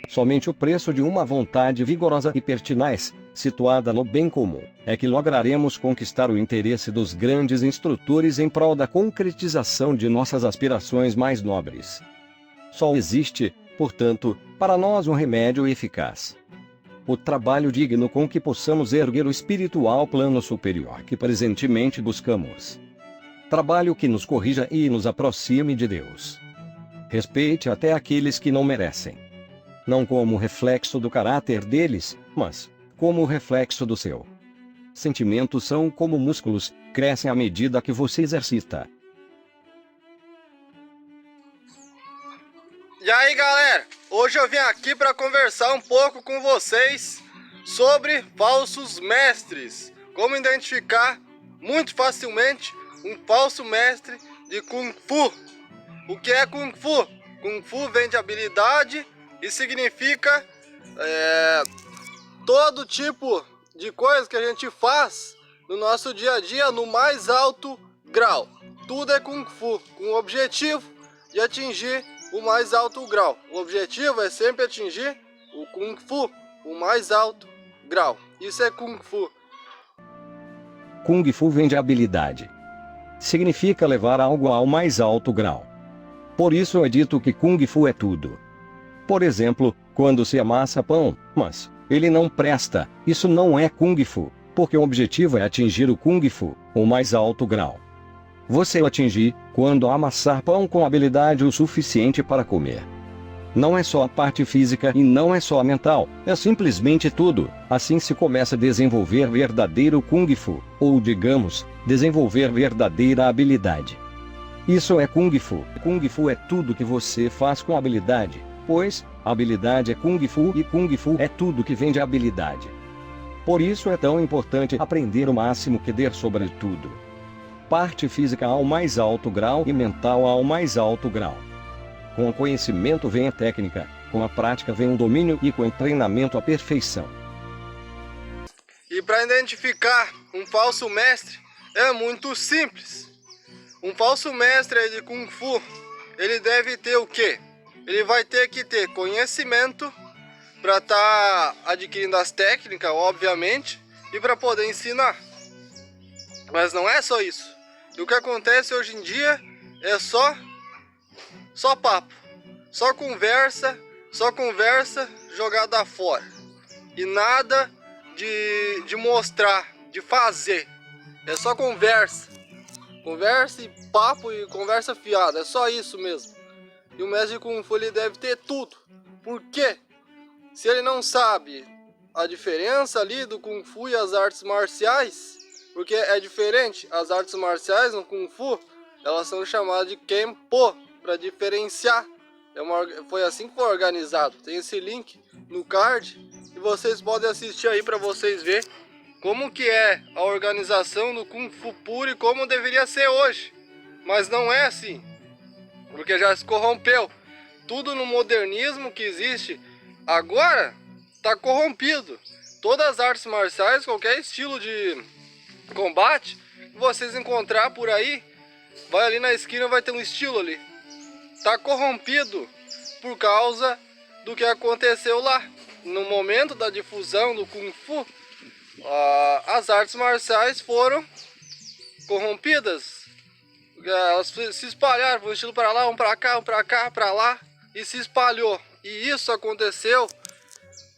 Somente o preço de uma vontade vigorosa e pertinaz, situada no bem comum, é que lograremos conquistar o interesse dos grandes instrutores em prol da concretização de nossas aspirações mais nobres. Só existe, portanto, para nós um remédio eficaz: o trabalho digno com que possamos erguer o espiritual plano superior que presentemente buscamos. Trabalho que nos corrija e nos aproxime de Deus. Respeite até aqueles que não merecem. Não como reflexo do caráter deles, mas como reflexo do seu. Sentimentos são como músculos, crescem à medida que você exercita. E aí galera, hoje eu vim aqui para conversar um pouco com vocês sobre falsos mestres. Como identificar muito facilmente um falso mestre de Kung Fu. O que é Kung Fu? Kung Fu vem de habilidade e significa todo tipo de coisa que a gente faz no nosso dia a dia no mais alto grau. Tudo é Kung Fu, com o objetivo de atingir o mais alto grau. O objetivo é sempre atingir o Kung Fu, o mais alto grau. Isso é Kung Fu. Kung Fu vem de habilidade. Significa levar algo ao mais alto grau. Por isso é dito que Kung Fu é tudo. Por exemplo, quando se amassa pão, mas ele não presta, isso não é Kung Fu, porque o objetivo é atingir o Kung Fu, o mais alto grau. Você o atingir quando amassar pão com habilidade o suficiente para comer. Não é só a parte física e não é só a mental, é simplesmente tudo. Assim se começa a desenvolver verdadeiro Kung Fu, ou digamos, desenvolver verdadeira habilidade. Isso é Kung Fu. Kung Fu é tudo que você faz com habilidade, pois habilidade é Kung Fu e Kung Fu é tudo que vem de habilidade. Por isso é tão importante aprender o máximo que der sobre tudo. Parte física ao mais alto grau e mental ao mais alto grau. Com o conhecimento vem a técnica, com a prática vem o domínio e com o treinamento a perfeição. E para identificar um falso mestre é muito simples. Um falso mestre de Kung Fu, ele deve ter o quê? Ele vai ter que ter conhecimento para estar adquirindo as técnicas, obviamente, e para poder ensinar. Mas não é só isso. E o que acontece hoje em dia é só papo, só conversa jogada fora. E nada de mostrar, de fazer. É só conversa. Conversa e papo e conversa fiada, é só isso mesmo. E o mestre de Kung Fu ele deve ter tudo. Por quê? Se ele não sabe a diferença ali do Kung Fu e as artes marciais, porque é diferente, as artes marciais no Kung Fu, elas são chamadas de Kenpo, para diferenciar. Foi assim que foi organizado. Tem esse link no card e vocês podem assistir aí para vocês verem como que é a organização do Kung Fu puro e como deveria ser hoje. Mas não é assim, porque já se corrompeu. Tudo no modernismo que existe agora está corrompido. Todas as artes marciais, qualquer estilo de combate que vocês encontrar por aí, vai ali na esquina, vai ter um estilo ali. Está corrompido por causa do que aconteceu lá. No momento da difusão do Kung Fu, as artes marciais foram corrompidas. Elas se espalharam, um estilo para lá, um para cá, um para cá, para lá, e se espalhou. E isso aconteceu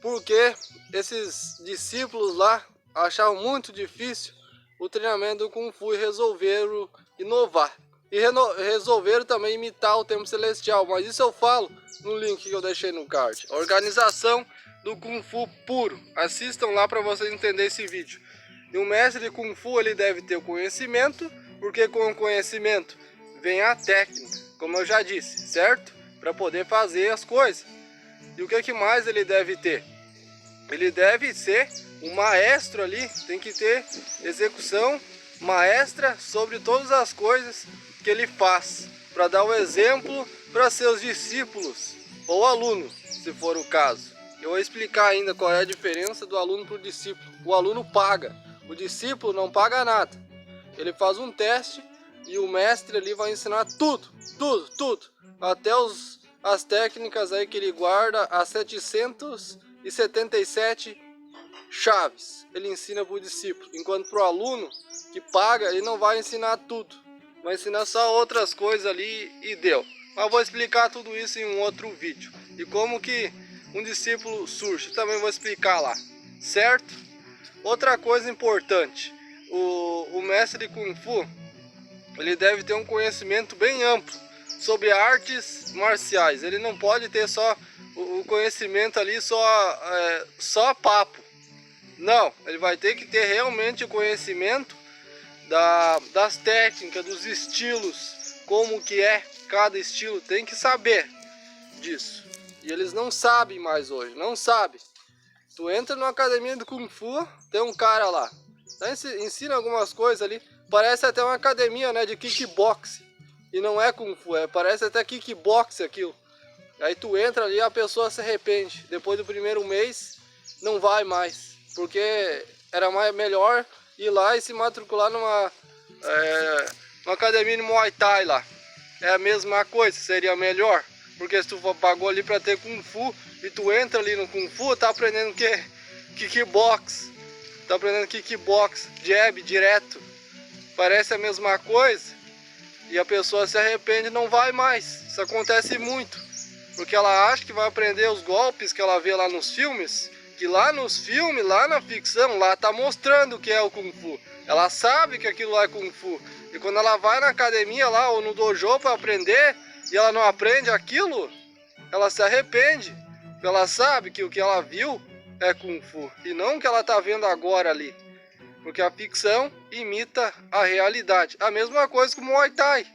porque esses discípulos lá achavam muito difícil o treinamento do Kung Fu e resolveram inovar. E resolveram também imitar o Templo Celestial, mas isso eu falo no link que eu deixei no card. A organização do Kung Fu puro. Assistam lá para vocês entenderem esse vídeo. E o mestre de Kung Fu ele deve ter o conhecimento, porque com o conhecimento vem a técnica, como eu já disse, certo? Para poder fazer as coisas. E o que mais ele deve ter? Ele deve ser um maestro ali, tem que ter execução maestra sobre todas as coisas que ele faz, para dar o exemplo para seus discípulos ou aluno, se for o caso. Eu vou explicar ainda qual é a diferença do aluno para o discípulo. O aluno paga, o discípulo não paga nada. Ele faz um teste E o mestre ali vai ensinar tudo, tudo. Até as técnicas aí que ele guarda, as 777 chaves. Ele ensina para o discípulo. Enquanto para o aluno que paga, ele não vai ensinar tudo. Vai ensinar só outras coisas ali e deu. Mas eu vou explicar tudo isso em um outro vídeo. E como que um discípulo surge, também vou explicar lá, certo? Outra coisa importante, o mestre de Kung Fu, ele deve ter um conhecimento bem amplo sobre artes marciais. Ele não pode ter só o conhecimento ali, só papo. Não, ele vai ter que ter realmente o conhecimento das técnicas, dos estilos, como que é cada estilo, tem que saber disso. E eles não sabem mais hoje, não sabem. Tu entra numa academia de Kung Fu, tem um cara lá, ensina algumas coisas ali, parece até uma academia, né, de kickbox. E não é Kung Fu, parece até kickbox aquilo. Aí tu entra ali e a pessoa se arrepende. Depois do primeiro mês, não vai mais. Porque era melhor ir lá e se matricular numa academia de Muay Thai lá. É a mesma coisa, seria melhor. Porque se tu pagou ali pra ter Kung Fu e tu entra ali no Kung Fu, tá aprendendo o quê? Kickbox. Tá aprendendo kickbox, jab, direto. Parece a mesma coisa. E a pessoa se arrepende e não vai mais. Isso acontece muito. Porque ela acha que vai aprender os golpes que ela vê lá nos filmes. Que lá nos filmes, lá na ficção, lá tá mostrando o que é o Kung Fu. Ela sabe que aquilo lá é Kung Fu. E quando ela vai na academia lá ou no dojo para aprender e ela não aprende aquilo, ela se arrepende. Porque ela sabe que o que ela viu é Kung Fu e não o que ela tá vendo agora ali. Porque a ficção imita a realidade. A mesma coisa com o Muay Thai.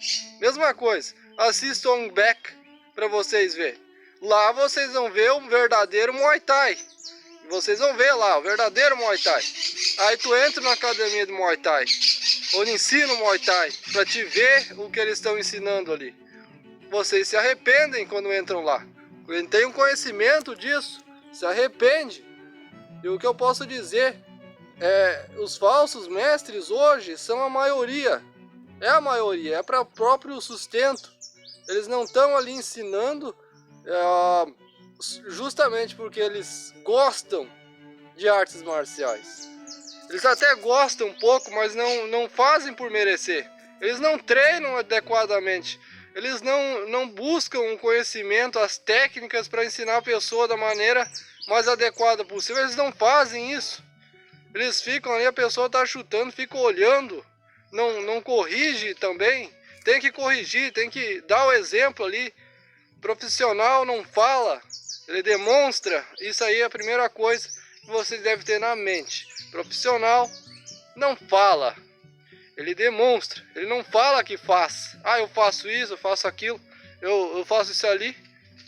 Mesma coisa. Assista Ong Bak para vocês verem. Lá vocês vão ver o verdadeiro Muay Thai. Vocês vão ver lá, o verdadeiro Muay Thai. Aí tu entra na academia de Muay Thai, onde ensina o Muay Thai, pra te ver o que eles estão ensinando ali. Vocês se arrependem quando entram lá. Quem tem um conhecimento disso, se arrepende. E o que eu posso dizer os falsos mestres hoje são a maioria. É a maioria, é para próprio sustento. Eles não estão ali ensinando justamente porque eles gostam de artes marciais. Eles até gostam um pouco, mas não fazem por merecer. Eles não treinam adequadamente. Eles não buscam um conhecimento, as técnicas para ensinar a pessoa da maneira mais adequada possível. Eles não fazem isso. Eles ficam ali, a pessoa está chutando, fica olhando, não corrige também. Tem que corrigir, tem que dar o exemplo ali. Profissional não fala, ele demonstra. Isso aí é a primeira coisa que você deve ter na mente. Profissional não fala, ele demonstra. Ele não fala que faz. Ah, eu faço isso, eu faço aquilo, eu faço isso ali.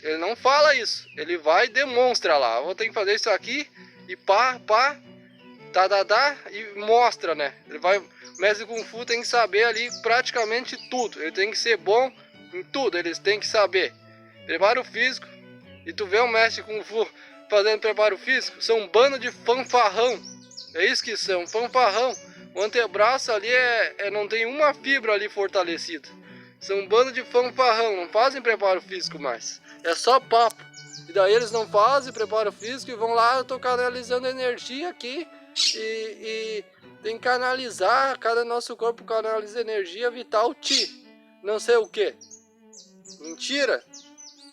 Ele não fala isso. Ele vai e demonstra lá. Eu vou ter que fazer isso aqui e pá, e mostra, né? O mestre Kung Fu tem que saber ali praticamente tudo. Ele tem que ser bom em tudo, eles têm que saber. Preparo físico. E tu vê um mestre Kung Fu fazendo preparo físico, são um bando de fanfarrão. É isso que são, fanfarrão. O antebraço ali não tem uma fibra ali fortalecida. São um bando de fanfarrão, não fazem preparo físico mais. É só papo. E daí eles não fazem preparo físico e vão lá, eu tô canalizando energia aqui. E tem que canalizar, cada nosso corpo canaliza energia vital Ti. Não sei o que. Mentira.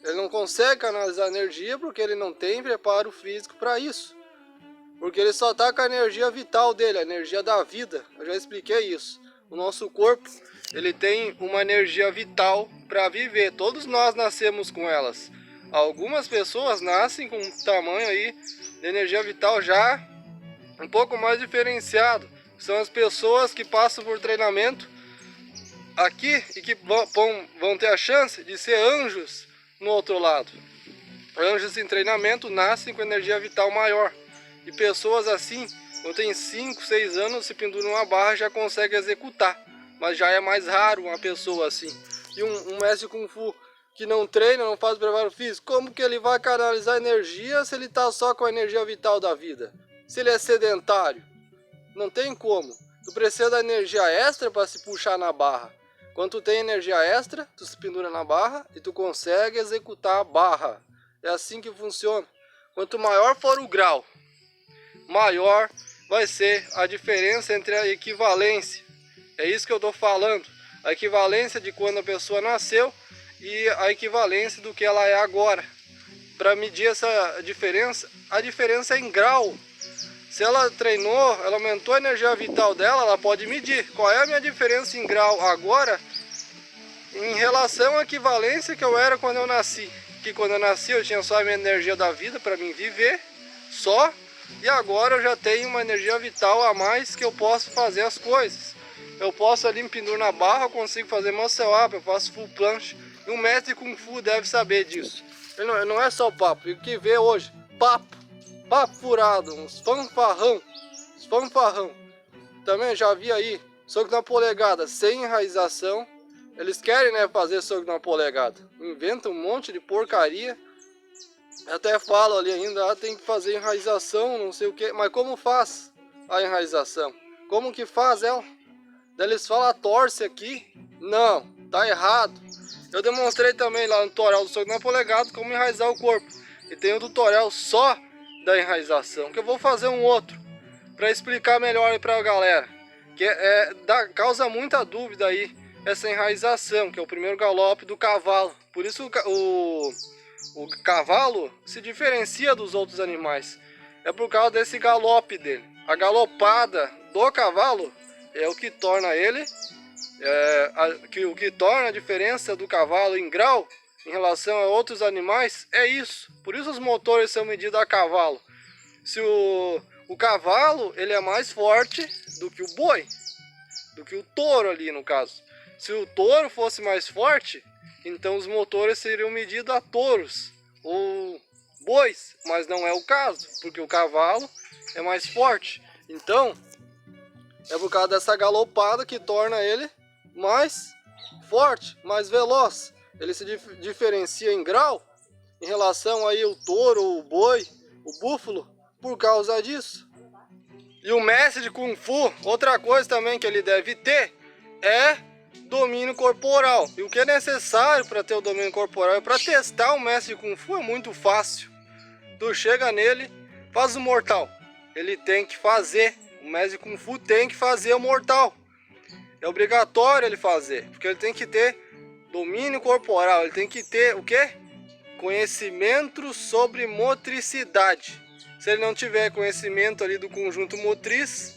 Ele não consegue canalizar energia porque ele não tem preparo físico para isso. Porque ele só tá com a energia vital dele, a energia da vida. Eu já expliquei isso. O nosso corpo, ele tem uma energia vital para viver. Todos nós nascemos com elas. Algumas pessoas nascem com um tamanho aí de energia vital já um pouco mais diferenciado. São as pessoas que passam por treinamento aqui e que vão ter a chance de ser anjos no outro lado. Anjos em treinamento nascem com energia vital maior. E pessoas assim, quando tem 5, 6 anos, se penduram uma barra e já consegue executar. Mas já é mais raro uma pessoa assim. E um mestre Kung Fu que não treina, não faz preparo físico, como que ele vai canalizar energia se ele está só com a energia vital da vida? Se ele é sedentário? Não tem como. Tu precisa da energia extra para se puxar na barra. Quando tu tem energia extra, tu se pendura na barra e tu consegue executar a barra. É assim que funciona. Quanto maior for o grau, maior vai ser a diferença entre a equivalência. É isso que eu estou falando. A equivalência de quando a pessoa nasceu e a equivalência do que ela é agora. Para medir essa diferença, a diferença é em grau. Se ela treinou, ela aumentou a energia vital dela, ela pode medir qual é a minha diferença em grau agora em relação à equivalência que eu era quando eu nasci. Que quando eu nasci eu tinha só a minha energia da vida para mim viver, só. E agora eu já tenho uma energia vital a mais que eu posso fazer as coisas. Eu posso ali me pendurar na barra, eu consigo fazer muscle up, eu faço full planche. E um mestre Kung Fu deve saber disso. Ele não é só papo, o que vê hoje, papo furado, uns fanfarrão. Também já vi aí, soco na polegada sem enraização. Eles querem, né, fazer soco na polegada. Inventam um monte de porcaria. Até falo ali ainda, tem que fazer enraização, não sei o que. Mas como faz a enraização? Como que faz ela? Daí eles falam, torce aqui. Não, tá errado. Eu demonstrei também lá no tutorial do soco na polegada como enraizar o corpo. E tem um tutorial só da enraização, que eu vou fazer um outro para explicar melhor aí pra galera. Que causa muita dúvida aí essa enraização, que é o primeiro galope do cavalo. Por isso o cavalo se diferencia dos outros animais. É por causa desse galope dele. A galopada do cavalo é o que torna ele, o que torna a diferença do cavalo em grau em relação a outros animais, é isso. Por isso os motores são medidos a cavalo. Se o cavalo, ele é mais forte do que o boi, do que o touro ali no caso. Se o touro fosse mais forte, então os motores seriam medidos a touros ou bois, mas não é o caso, porque o cavalo é mais forte. Então, é por causa dessa galopada que torna ele mais forte, mais veloz. Ele se diferencia em grau em relação aí ao touro, o boi, o búfalo, por causa disso. E o mestre de Kung Fu, outra coisa também que ele deve ter é domínio corporal. E o que é necessário para ter o domínio corporal? Para testar o mestre de Kung Fu é muito fácil. Tu chega nele, faz o mortal. Ele tem que fazer. O mestre de Kung Fu tem que fazer o mortal. É obrigatório ele fazer, porque ele tem que ter domínio corporal. Ele tem que ter o quê? Conhecimento sobre motricidade. Se ele não tiver conhecimento ali do conjunto motriz,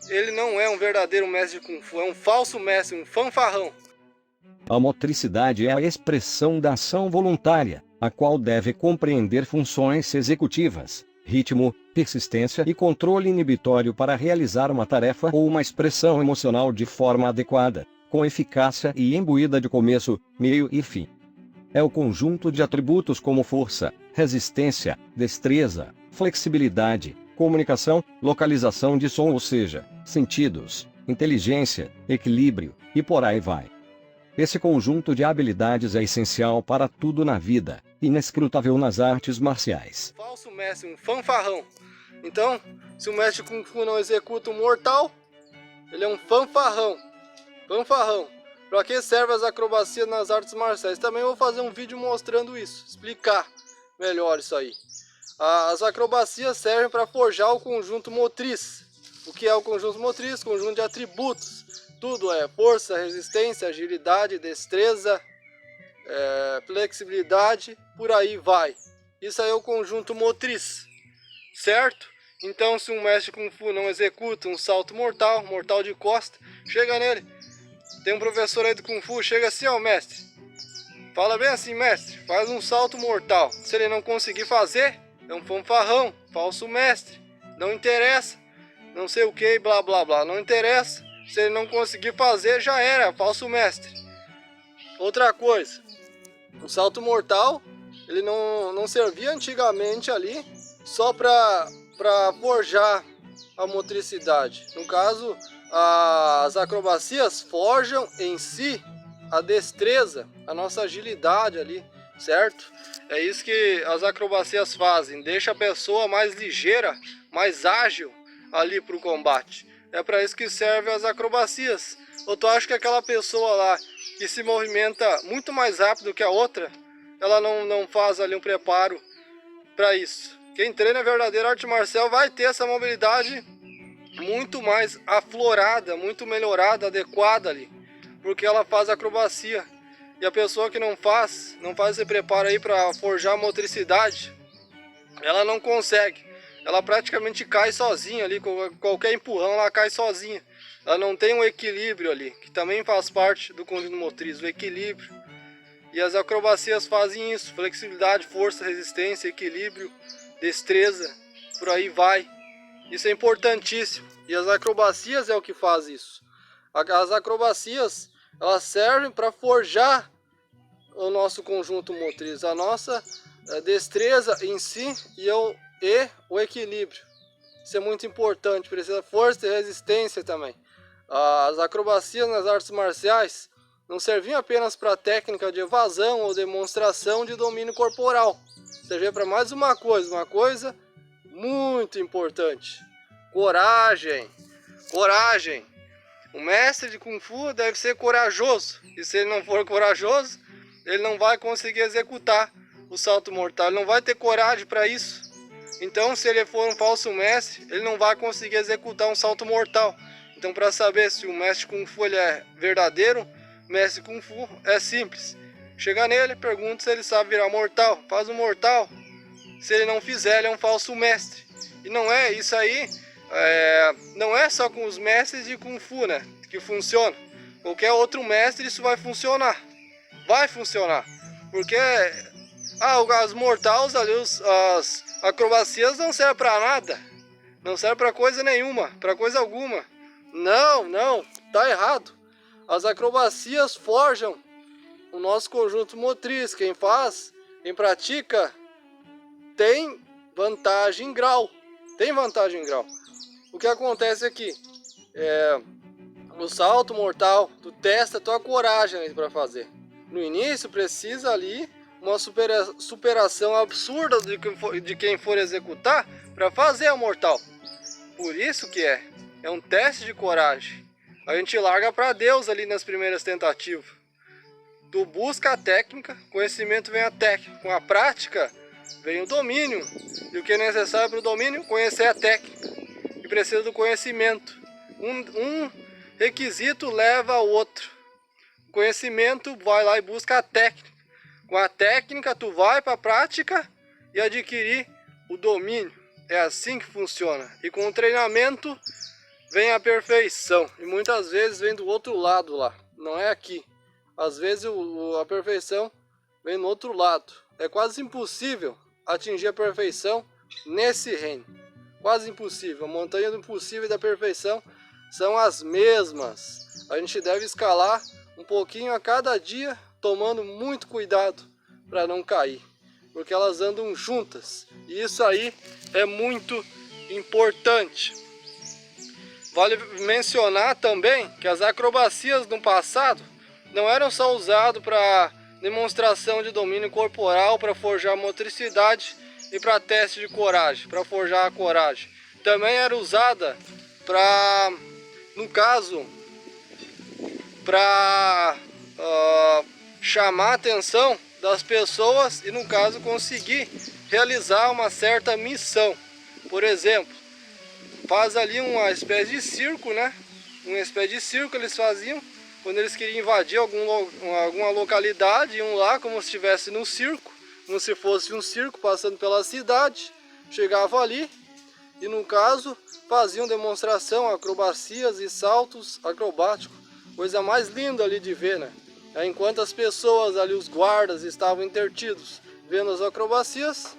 ele não é um verdadeiro mestre de Kung Fu, é um falso mestre, um fanfarrão. A motricidade é a expressão da ação voluntária, a qual deve compreender funções executivas, ritmo, persistência e controle inibitório para realizar uma tarefa ou uma expressão emocional de forma adequada, com eficácia e imbuída de começo, meio e fim. É o conjunto de atributos como força, resistência, destreza, flexibilidade, comunicação, localização de som, ou seja, sentidos, inteligência, equilíbrio, e por aí vai. Esse conjunto de habilidades é essencial para tudo na vida, inescrutável nas artes marciais. Falso mestre, um fanfarrão. Então, se o mestre Kung Fu não executa um mortal, ele é um fanfarrão. Fanfarrão. Para que servem as acrobacias nas artes marciais? Também vou fazer um vídeo mostrando isso, explicar melhor isso aí. As acrobacias servem para forjar o conjunto motriz. O que é o conjunto motriz? Conjunto de atributos. Tudo é força, resistência, agilidade, destreza, flexibilidade, por aí vai. Isso aí é o conjunto motriz, certo? Então, se um mestre Kung Fu não executa um salto mortal, mortal de costa, chega nele. Tem um professor aí do Kung Fu, chega assim, ó, mestre. Fala bem assim, mestre, faz um salto mortal. Se ele não conseguir fazer, é um fanfarrão, falso mestre. Não interessa, não sei o que, blá blá blá, não interessa. Se ele não conseguir fazer, já era, falso mestre. Outra coisa, o salto mortal, ele não servia antigamente ali só para forjar a motricidade. No caso, as acrobacias forjam em si a destreza, a nossa agilidade ali, certo? É isso que as acrobacias fazem, deixa a pessoa mais ligeira, mais ágil ali para o combate. É para isso que servem as acrobacias. Ou tu acha que aquela pessoa lá que se movimenta muito mais rápido que a outra, ela não faz ali um preparo para isso? Quem treina verdadeira arte marcial vai ter essa mobilidade muito mais aflorada, muito melhorada, adequada ali, porque ela faz acrobacia. E a pessoa que não faz esse preparo aí para forjar motricidade, ela não consegue. Ela praticamente cai sozinha ali, com qualquer empurrão ela cai sozinha. Ela não tem um equilíbrio ali, que também faz parte do conjunto motriz, o equilíbrio. E as acrobacias fazem isso: flexibilidade, força, resistência, equilíbrio, destreza, por aí vai. Isso é importantíssimo. E as acrobacias é o que faz isso. As acrobacias, elas servem para forjar o nosso conjunto motriz, a nossa destreza em si e o equilíbrio. Isso é muito importante, precisa força e resistência também. As acrobacias nas artes marciais não serviam apenas para técnica de evasão ou demonstração de domínio corporal. Servia para mais uma coisa muito importante: coragem. Coragem. O mestre de Kung Fu deve ser corajoso. E se ele não for corajoso, ele não vai conseguir executar o salto mortal. Ele não vai ter coragem para isso. Então, se ele for um falso mestre, ele não vai conseguir executar um salto mortal. Então, para saber se o mestre Kung Fu ele é verdadeiro, mestre Kung Fu é simples. Chega nele, pergunta se ele sabe virar mortal. Faz um mortal. Se ele não fizer, ele é um falso mestre. E não é isso aí. Não é só com os mestres de Kung Fu, né, que funciona. Qualquer outro mestre isso vai funcionar. Vai funcionar. Porque as mortais ali, as acrobacias não servem para nada. Não servem para coisa nenhuma, para coisa alguma. Não, tá errado. As acrobacias forjam o nosso conjunto motriz. Quem faz, quem pratica, tem vantagem em grau. Tem vantagem em grau. O que acontece aqui? O salto mortal, tu testa a tua coragem para fazer. No início precisa ali uma superação absurda de quem for executar para fazer a mortal. Por isso que é um teste de coragem. A gente larga para Deus ali nas primeiras tentativas. Tu busca a técnica, conhecimento vem a técnica. Com a prática vem o domínio. E o que é necessário para o domínio? Conhecer a técnica. E precisa do conhecimento. Um requisito leva ao outro. O conhecimento vai lá e busca a técnica. Com a técnica tu vai para a prática e adquirir o domínio. É assim que funciona. E com o treinamento vem a perfeição. E muitas vezes vem do outro lado lá. Não é aqui. Às vezes a perfeição vem no outro lado. É quase impossível atingir a perfeição nesse reino. Quase impossível. A montanha do impossível e da perfeição são as mesmas. A gente deve escalar um pouquinho a cada dia, tomando muito cuidado para não cair, porque elas andam juntas. E isso aí é muito importante. Vale mencionar também que as acrobacias no passado não eram só usadas para demonstração de domínio corporal, para forjar motricidade e para teste de coragem, para forjar a coragem. Também era usada para, no caso, para chamar a atenção das pessoas e, no caso, conseguir realizar uma certa missão. Por exemplo, faz ali uma espécie de circo, né? Uma espécie de circo eles faziam quando eles queriam invadir alguma localidade, iam lá como se estivesse num circo, como se fosse um circo passando pela cidade, chegavam ali e, no caso, faziam demonstração, acrobacias e saltos acrobáticos, coisa mais linda ali de ver, né? Enquanto as pessoas ali, os guardas, estavam intertidos vendo as acrobacias,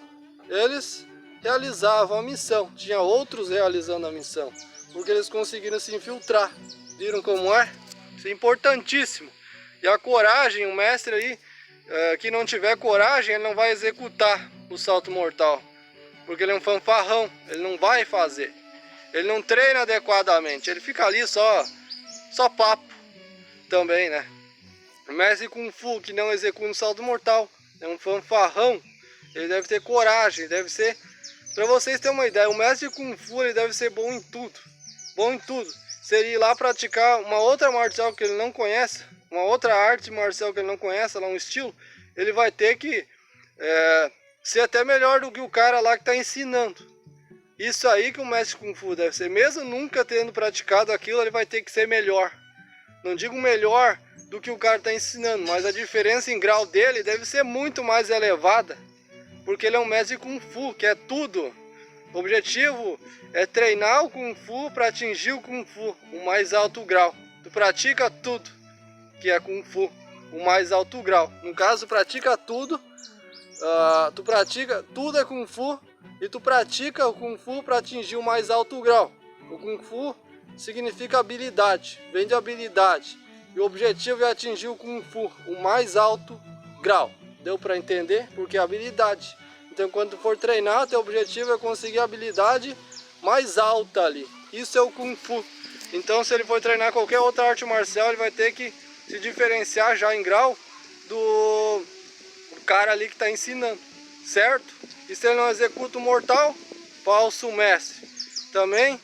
eles realizavam a missão. Tinha outros realizando a missão, porque eles conseguiram se infiltrar. Viram como é? Isso é importantíssimo. E a coragem, o mestre aí, que não tiver coragem, ele não vai executar o salto mortal, porque ele é um fanfarrão, ele não vai fazer. Ele não treina adequadamente, ele fica ali só papo também, né? O mestre Kung Fu que não executa um salto mortal é um fanfarrão. Ele deve ter coragem, deve ser... Para vocês terem uma ideia, o mestre Kung Fu ele deve ser bom em tudo. Bom em tudo. seria ir lá praticar uma outra marcial que ele não conhece, uma outra arte marcial que ele não conhece, lá um estilo, ele vai ter que ser até melhor do que o cara lá que está ensinando. Isso aí que o mestre Kung Fu deve ser, mesmo nunca tendo praticado aquilo, ele vai ter que ser melhor. Não digo melhor do que o cara está ensinando, mas a diferença em grau dele deve ser muito mais elevada, porque ele é um mestre Kung Fu, que é tudo. O objetivo é treinar o Kung Fu para atingir o Kung Fu, o mais alto grau. Tu pratica tudo que é Kung Fu, o mais alto grau. No caso, pratica tudo, tu pratica tudo é Kung Fu, e tu pratica o Kung Fu para atingir o mais alto grau. O Kung Fu significa habilidade, vem de habilidade. E o objetivo é atingir o Kung Fu, o mais alto grau. Deu para entender? Porque é habilidade. Então quando tu for treinar, teu objetivo é conseguir a habilidade mais alta ali. Isso é o Kung Fu. Então se ele for treinar qualquer outra arte marcial, ele vai ter que se diferenciar já em grau do cara ali que está ensinando, certo? E se ele não executa o mortal, falso mestre. Também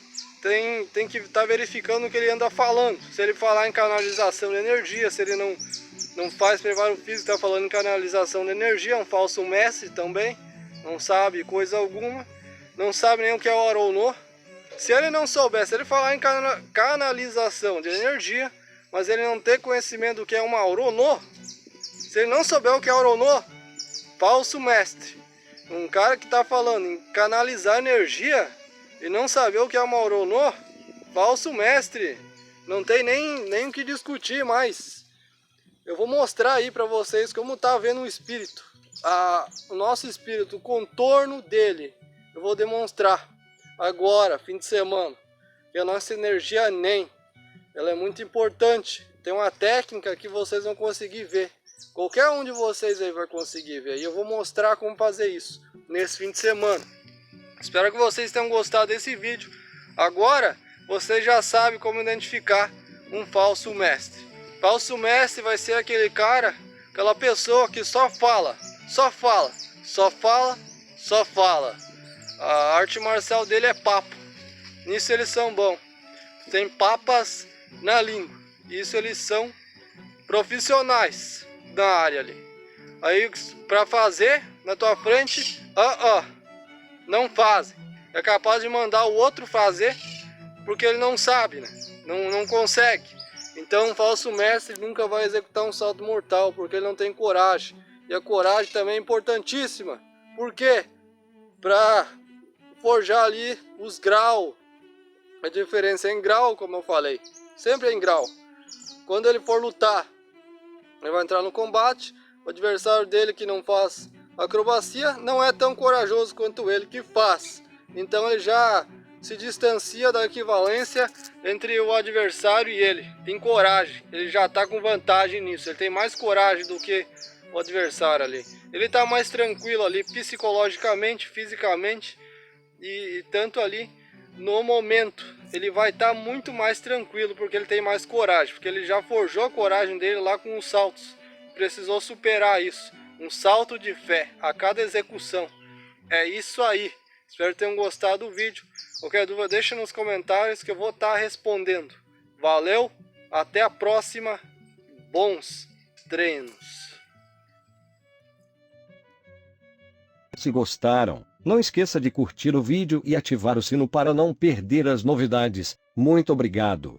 tem que estar verificando o que ele anda falando. Se ele falar em canalização de energia, se ele não faz preparo físico, está falando em canalização de energia, é um falso mestre também. Não sabe coisa alguma, não sabe nem o que é o Orono. Se ele não souber, se ele falar em canalização de energia, mas ele não ter conhecimento do que é uma Orono, se ele não souber o que é Orono, falso mestre. Um cara que está falando em canalizar energia e não saber o que é uma Orono, falso mestre. Não tem nem o que discutir mais. Eu vou mostrar aí para vocês como tá vendo o espírito. O nosso espírito, o contorno dele, eu vou demonstrar agora, fim de semana. E a nossa energia NEM, ela é muito importante. Tem uma técnica que vocês vão conseguir ver. Qualquer um de vocês aí vai conseguir ver. E eu vou mostrar como fazer isso nesse fim de semana. Espero que vocês tenham gostado desse vídeo. Agora vocês já sabem como identificar um falso mestre. Falso mestre vai ser aquele cara, aquela pessoa que só fala. Só fala, só fala, só fala. A arte marcial dele é papo. Nisso eles são bons. Tem papas na língua. Isso eles são profissionais da área ali. Aí para fazer na tua frente, não fazem. É capaz de mandar o outro fazer porque ele não sabe, né? Não consegue. Então um falso mestre nunca vai executar um salto mortal porque ele não tem coragem. E a coragem também é importantíssima. Por quê? Para forjar ali os graus. A diferença é em grau, como eu falei. Sempre é em grau. Quando ele for lutar, ele vai entrar no combate. O adversário dele que não faz acrobacia não é tão corajoso quanto ele que faz. Então ele já se distancia da equivalência entre o adversário e ele. Tem coragem. Ele já está com vantagem nisso. Ele tem mais coragem do que o adversário ali. Ele está mais tranquilo ali, psicologicamente, fisicamente, e tanto ali no momento. Ele vai estar muito mais tranquilo porque ele tem mais coragem, porque ele já forjou a coragem dele lá com os saltos. Precisou superar isso. Um salto de fé a cada execução. É isso aí. Espero que tenham gostado do vídeo. Qualquer dúvida deixa nos comentários que eu vou estar respondendo. Valeu, até a próxima. Bons treinos. Se gostaram, não esqueça de curtir o vídeo e ativar o sino para não perder as novidades. Muito obrigado.